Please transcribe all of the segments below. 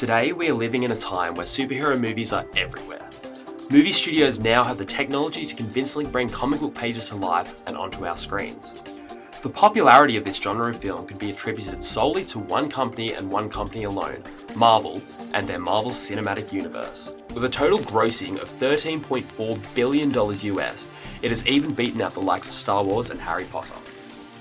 Today, we are living in a time where superhero movies are everywhere. Movie studios now have the technology to convincingly bring comic book pages to life and onto our screens. The popularity of this genre of film can be attributed solely to one company and one company alone, Marvel, and their Marvel Cinematic Universe. With a total grossing of $13.4 billion US, it has even beaten out the likes of Star Wars and Harry Potter.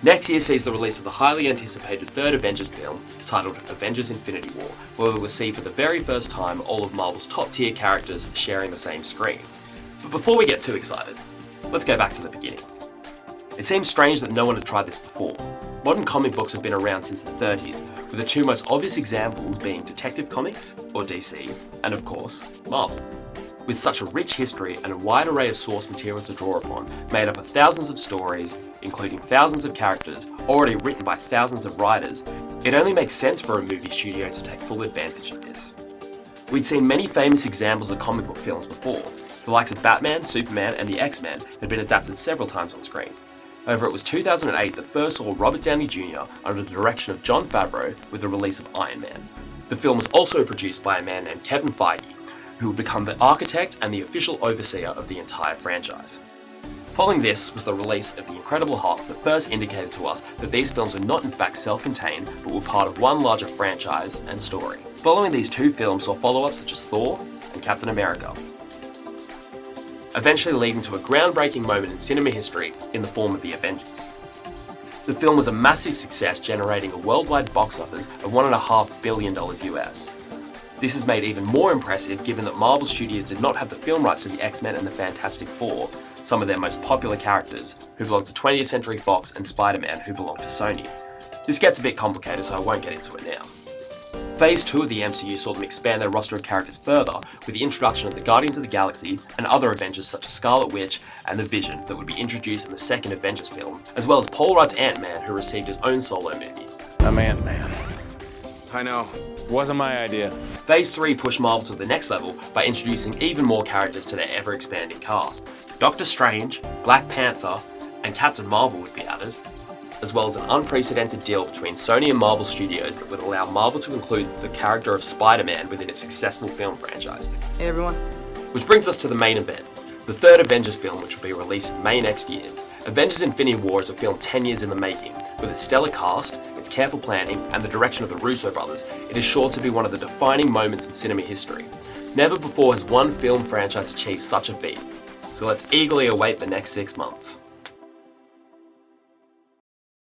Next year sees the release of the highly anticipated third Avengers film, titled Avengers Infinity War, where we will see for the very first time all of Marvel's top tier characters sharing the same screen. But before we get too excited, let's go back to the beginning. It seems strange that no one had tried this before. Modern comic books have been around since the 30s, with the two most obvious examples being Detective Comics, or DC, and of course, Marvel. With such a rich history and a wide array of source material to draw upon, made up of thousands of stories, including thousands of characters, already written by thousands of writers, it only makes sense for a movie studio to take full advantage of this. We'd seen many famous examples of comic book films before. The likes of Batman, Superman, and the X-Men had been adapted several times on screen. However, it was 2008 that first saw Robert Downey Jr. under the direction of Jon Favreau with the release of Iron Man. The film was also produced by a man named Kevin Feige, who would become the architect and the official overseer of the entire franchise. Following this was the release of The Incredible Hulk that first indicated to us that these films were not in fact self-contained, but were part of one larger franchise and story. Following these two films saw follow-ups such as Thor and Captain America, eventually leading to a groundbreaking moment in cinema history in the form of The Avengers. The film was a massive success, generating a worldwide box office of $1.5 billion US. This is made even more impressive given that Marvel Studios did not have the film rights to the X-Men and the Fantastic Four, some of their most popular characters, who belong to 20th Century Fox, and Spider-Man, who belong to Sony. This gets a bit complicated, so I won't get into it now. Phase 2 of the MCU saw them expand their roster of characters further with the introduction of the Guardians of the Galaxy and other Avengers such as Scarlet Witch and the Vision that would be introduced in the second Avengers film, as well as Paul Rudd's Ant-Man, who received his own solo movie. I'm Ant-Man. I know. Wasn't my idea. Phase 3 pushed Marvel to the next level by introducing even more characters to their ever-expanding cast. Doctor Strange, Black Panther, and Captain Marvel would be added, as well as an unprecedented deal between Sony and Marvel Studios that would allow Marvel to include the character of Spider-Man within its successful film franchise. Hey everyone. Which brings us to the main event, the third Avengers film, which will be released in May next year. Avengers Infinity War is a film 10 years in the making. With its stellar cast, its careful planning, and the direction of the Russo brothers, it is sure to be one of the defining moments in cinema history. Never before has one film franchise achieved such a feat. So let's eagerly await the next 6 months.